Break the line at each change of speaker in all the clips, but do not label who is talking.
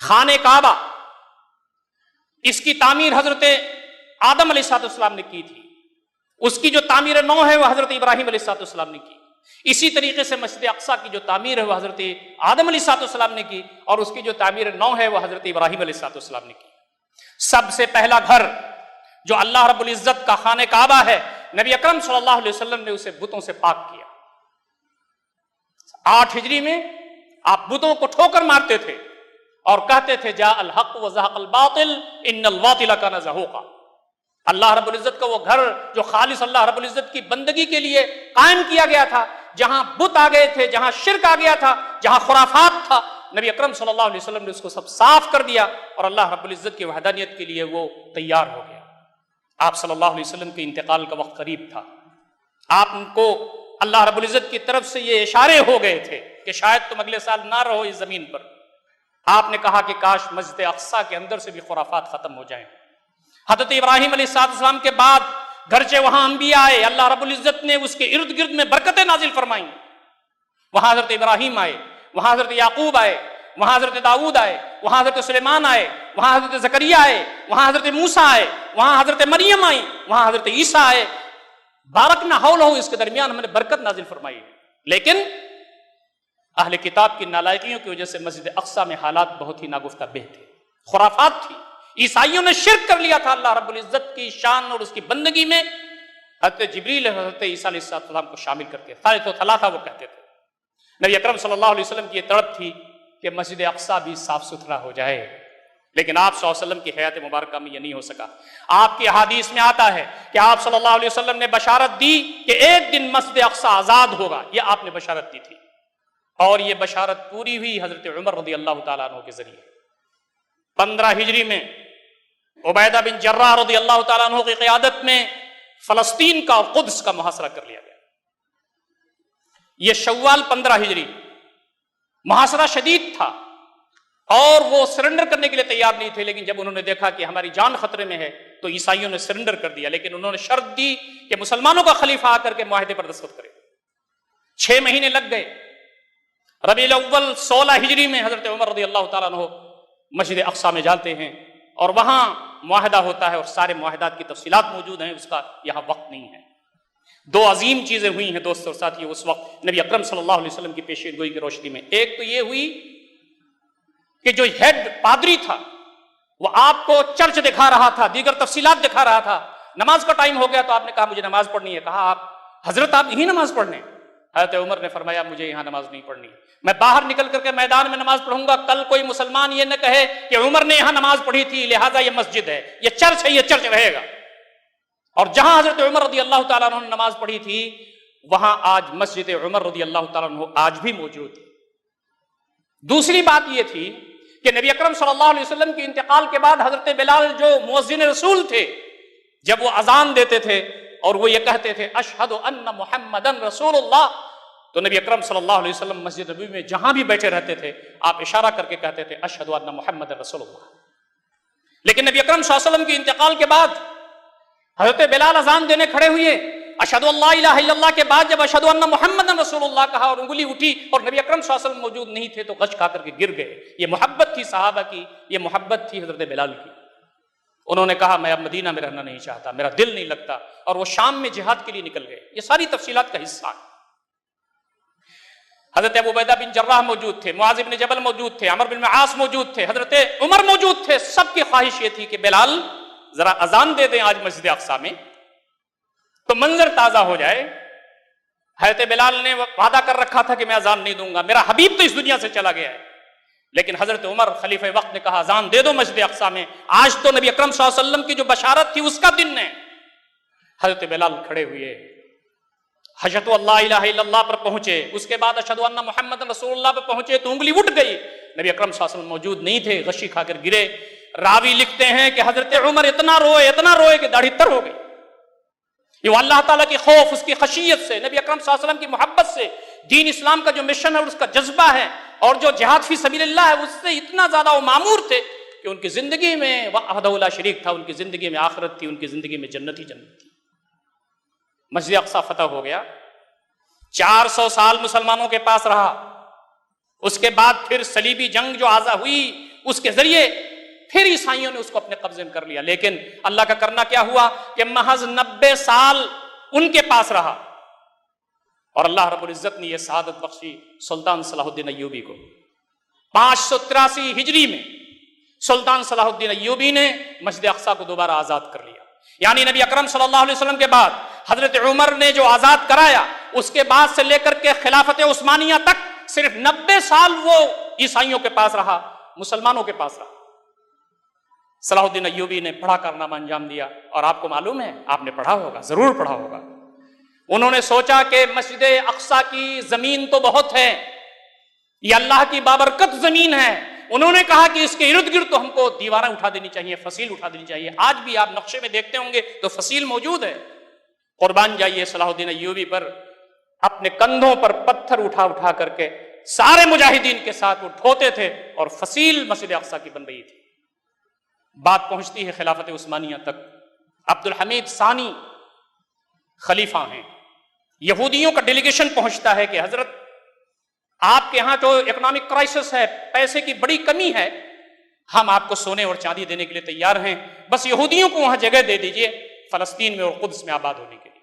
خانہ کعبہ، اس کی تعمیر حضرت آدم علیہ السلام نے کی تھی، اس کی جو تعمیر نو ہے وہ حضرت ابراہیم علیہ السلام نے کی۔ اسی طریقے سے مسجد اقصیٰ کی جو تعمیر ہے وہ حضرت آدم علیہ السلام نے کی، اور اس کی جو تعمیر نو ہے وہ حضرت ابراہیم علیہ السلام نے کی۔ سب سے پہلا گھر جو اللہ رب العزت کا خانہ کعبہ ہے، نبی اکرم صلی اللہ علیہ وسلم نے اسے بتوں سے پاک کیا۔ 8 ہجری میں آپ بتوں کو ٹھوکر مارتے تھے اور کہتے تھے جاء الحق وزهق الباطل ان الباطل کان زهوقا۔ اللہ رب العزت کا وہ گھر جو خالص اللہ رب العزت کی بندگی کے لیے قائم کیا گیا تھا، جہاں بت آ گئے تھے، جہاں شرک آ گیا تھا، جہاں خرافات تھا، نبی اکرم صلی اللہ علیہ وسلم نے اس کو سب صاف کر دیا اور اللہ رب العزت کی وحدانیت کے لیے وہ تیار ہو گیا۔ آپ صلی اللہ علیہ وسلم کے انتقال کا وقت قریب تھا، آپ کو اللہ رب العزت کی طرف سے یہ اشارے ہو گئے تھے کہ شاید تم اگلے سال نہ رہو اس زمین پر۔ آپ نے کہا کہ کاش مسجد اقصیٰ کے اندر سے بھی خرافات ختم ہو جائیں۔ حضرت ابراہیم علیہ السلام کے بعد گرچہ وہاں انبیاء آئے، اللہ رب العزت نے اس کے ارد گرد میں برکتیں نازل فرمائیں۔ وہاں حضرت ابراہیم آئے، وہاں حضرت یعقوب آئے، وہاں حضرت داؤد آئے، وہاں حضرت سلیمان آئے، وہاں حضرت زکریا آئے، وہاں حضرت موسیٰ آئے، وہاں حضرت مریم آئی، وہاں حضرت عیسیٰ آئے۔ بارکنا حولہ، اس کے درمیان ہم نے برکت نازل فرمائی۔ لیکن اہل کتاب کی نالائقیوں کی وجہ سے مسجد اقصیٰ میں حالات بہت ہی ناگفتہ بہ تھے، خرافات تھی۔ عیسائیوں نے شرک کر لیا تھا اللہ رب العزت کی شان اور اس کی بندگی میں۔ حضرت جبریل حضرت عیسیٰ علیہ السلام کو شامل کر کے ثالث و ثلاثہ وہ کہتے تھے۔ نبی اکرم صلی اللہ علیہ وسلم کی یہ تڑپ تھی کہ مسجد اقصیٰ بھی صاف ستھرا ہو جائے، لیکن آپ صلی اللہ علیہ وسلم کی حیات مبارکہ میں یہ نہیں ہو سکا۔ آپ کی احادیث میں آتا ہے کہ آپ صلی اللہ علیہ وسلم نے بشارت دی کہ ایک دن مسجد اقصیٰ آزاد ہوگا، یہ آپ نے بشارت دی تھی، اور یہ بشارت پوری ہوئی حضرت عمر رضی اللہ تعالیٰ عنہ کے ذریعے۔ 15 ہجری میں عبیدہ بن جراح رضی اللہ تعالیٰ عنہ کی قیادت میں فلسطین کا اور قدس کا محاصرہ کر لیا گیا۔ یہ شوال 15 ہجری، محاصرہ شدید تھا اور وہ سرنڈر کرنے کے لیے تیار نہیں تھے، لیکن جب انہوں نے دیکھا کہ ہماری جان خطرے میں ہے تو عیسائیوں نے سرنڈر کر دیا، لیکن انہوں نے شرط دی کہ مسلمانوں کا خلیفہ آ کر کے معاہدے پر دستخط کرے۔ 6 مہینے لگ گئے۔ ربیع الاول 16 ہجری میں حضرت عمر رضی اللہ تعالیٰ عنہ مسجد اقصیٰ میں جاتے ہیں اور وہاں معاہدہ ہوتا ہے، اور سارے معاہدات کی تفصیلات موجود ہیں، اس کا یہاں وقت نہیں ہے۔ 2 عظیم چیزیں ہوئی ہیں دوستو اور ساتھیو اس وقت نبی اکرم صلی اللہ علیہ وسلم کی پیشین گوئی کی روشنی میں۔ ایک تو یہ ہوئی کہ جو ہیڈ پادری تھا وہ آپ کو چرچ دکھا رہا تھا، دیگر تفصیلات دکھا رہا تھا۔ نماز کا ٹائم ہو گیا تو آپ نے کہا مجھے نماز پڑھنی ہے۔ کہا آپ حضرت آپ یہی نماز پڑھنے؟ حضرت عمر نے فرمایا مجھے یہاں نماز نہیں پڑھنی، میں باہر نکل کر کے میدان میں نماز پڑھوں گا، کل کوئی مسلمان یہ نہ کہے کہ عمر نے یہاں نماز پڑھی تھی لہٰذا یہ مسجد ہے، یہ چرچ ہے، یہ چرچ رہے گا۔ اور جہاں حضرت عمر رضی اللہ تعالیٰ عنہ نے نماز پڑھی تھی وہاں آج مسجد عمر رضی اللہ تعالیٰ عنہ آج بھی موجود ہے۔ دوسری بات یہ تھی کہ نبی اکرم صلی اللہ علیہ وسلم کے انتقال کے بعد حضرت بلال جو مؤذن رسول تھے، جب وہ اذان دیتے تھے اور وہ یہ کہتے تھے اشہد ان محمدن رسول اللہ، تو نبی اکرم صلی اللہ علیہ وسلم مسجد نبوی میں جہاں بھی بیٹھے رہتے تھے آپ اشارہ کر کے کہتے تھے اشہد ان محمدن رسول اللہ۔ لیکن نبی اکرم صلی اللہ علیہ وسلم کے انتقال کے بعد حضرت بلال اذان دینے کھڑے ہوئے، اشہد ان لا الہ الا اللہ کے بعد جب اشہد ان محمدن رسول اللہ کہا اور انگلی اٹھی اور نبی اکرم صلی اللہ علیہ وسلم موجود نہیں تھے تو غش کھا کر کے گر گئے۔ یہ محبت تھی صحابہ کی، یہ محبت تھی حضرت بلال کی۔ انہوں نے کہا میں اب مدینہ میں رہنا نہیں چاہتا، میرا دل نہیں لگتا، اور وہ شام میں جہاد کے لیے نکل گئے۔ یہ ساری تفصیلات کا حصہ ہے۔ حضرت ابو عبیدہ بن جراح موجود تھے، معاذ بن جبل موجود تھے، عمرو بن عاص موجود تھے، حضرت عمر موجود تھے۔ سب کی خواہش یہ تھی کہ بلال ذرا اذان دے دیں آج مسجد اقصیٰ میں تو منظر تازہ ہو جائے۔ حضرت بلال نے وعدہ کر رکھا تھا کہ میں اذان نہیں دوں گا، میرا حبیب تو اس دنیا سے چلا گیا ہے، لیکن حضرت عمر خلیفہ وقت نے کہا اذان دے دو مسجد اقصیٰ میں، آج تو نبی اکرم صلی اللہ علیہ وسلم کی جو بشارت تھی اس کا دن ہے۔ حضرت بلال کھڑے ہوئے، اشہد ان لا الہ الا اللہ پر پہنچے، اس کے بعد اشہد ان محمد رسول اللہ پر پہنچے تو انگلی اٹھ گئی، نبی اکرم صلی اللہ علیہ وسلم موجود نہیں تھے، غشی کھا کر گرے۔ راوی لکھتے ہیں کہ حضرت عمر اتنا روئے کہ داڑھی تر ہو گئی۔ یہ اللہ تعالیٰ کی خوف، اس کی خشیت سے، نبی اکرم صلی اللہ علیہ وسلم کی محبت سے، دین اسلام کا جو مشن ہے اور اس کا جذبہ ہے اور جو جہاد فی سبیل اللہ ہے اس سے اتنا زیادہ وہ معمور تھے کہ ان کی زندگی میں وحدہ لا شریک تھا، ان کی زندگی میں آخرت تھی، ان کی زندگی میں جنت ہی جنت تھی۔ مسجد اقصیٰ فتح ہو گیا، 400 سال مسلمانوں کے پاس رہا۔ اس کے بعد پھر صلیبی جنگ جو آغاز ہوئی اس کے ذریعے پھر عیسائیوں نے اس کو اپنے قبضے میں کر لیا. لیکن اللہ کا کرنا کیا ہوا کہ محض 90 سال ان کے پاس رہا اور اللہ رب العزت نے یہ سعادت بخشی سلطان صلاح الدین ایوبی کو. 583 ہجری میں سلطان صلاح الدین ایوبی نے مسجد اقصی کو دوبارہ آزاد کر لیا. یعنی نبی اکرم صلی اللہ علیہ وسلم کے بعد حضرت عمر نے جو آزاد کرایا اس کے بعد سے لے کر کے خلافت عثمانیہ تک صرف 90 سال وہ عیسائیوں کے پاس رہا, مسلمانوں کے پاس رہا. صلاح الدین ایوبی نے بڑا کارنامہ انجام دیا اور آپ کو معلوم ہے, آپ نے پڑھا ہوگا, ضرور پڑھا ہوگا. انہوں نے سوچا کہ مسجد اقصی کی زمین تو بہت ہے, یہ اللہ کی بابرکت زمین ہے. انہوں نے کہا کہ اس کے ارد گرد تو ہم کو دیواریں اٹھا دینی چاہیے, فصیل اٹھا دینی چاہیے. آج بھی آپ نقشے میں دیکھتے ہوں گے تو فصیل موجود ہے. قربان جائیے صلاح الدین ایوبی پر, اپنے کندھوں پر پتھر اٹھا اٹھا کر کے سارے مجاہدین کے ساتھ وہ ڈھوتے تھے اور فصیل مسجد اقصی کی بن رہی تھی. بات پہنچتی ہے خلافت عثمانیہ تک. عبد الحمید ثانی خلیفہ ہیں. یہودیوں کا ڈیلیگیشن پہنچتا ہے کہ حضرت آپ کے یہاں جو اکنامک کرائسس ہے, پیسے کی بڑی کمی ہے, ہم آپ کو سونے اور چاندی دینے کے لیے تیار ہیں, بس یہودیوں کو وہاں جگہ دے دیجئے فلسطین میں اور قدس میں آباد ہونے کے لیے.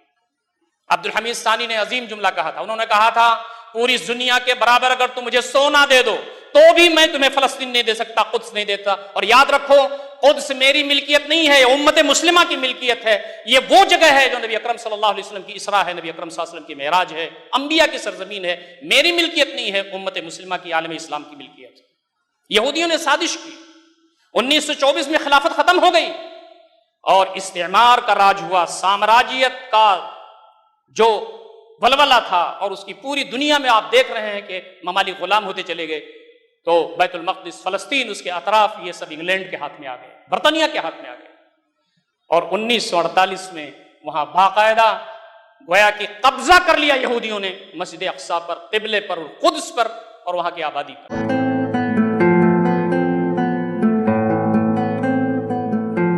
عبد الحمید ثانی نے عظیم جملہ کہا تھا. انہوں نے کہا تھا پوری دنیا کے برابر اگر تم مجھے سونا دے دو تو بھی میں تمہیں فلسطین نہیں دے سکتا, قدس نہیں دیتا. اور یاد رکھو قدس میری ملکیت نہیں ہے, امت مسلمہ کی ملکیت ہے. یہ وہ جگہ ہے جو نبی اکرم صلی اللہ علیہ وسلم کی اسراء ہے, نبی اکرم صلی اللہ علیہ وسلم کی معراج ہے, انبیاء کی سرزمین ہے. میری ملکیت نہیں ہے, امت مسلمہ کی, عالم اسلام کی ملکیت. یہودیوں نے سازش کی. 1924 میں خلافت ختم ہو گئی اور استعمار کا راج ہوا. سامراجیت کا جو ولولہ تھا اور اس کی پوری دنیا میں آپ دیکھ رہے ہیں کہ ممالک غلام ہوتے چلے گئے. تو بیت المقدس, فلسطین, اس کے اطراف, یہ سب انگلینڈ کے ہاتھ میں آ گئے, برطانیہ کے ہاتھ میں آ گئے. اور 1948 میں وہاں باقاعدہ گویا کہ قبضہ کر لیا یہودیوں نے مسجد اقصی پر, قبلے پر, قدس پر اور وہاں کی آبادی پر.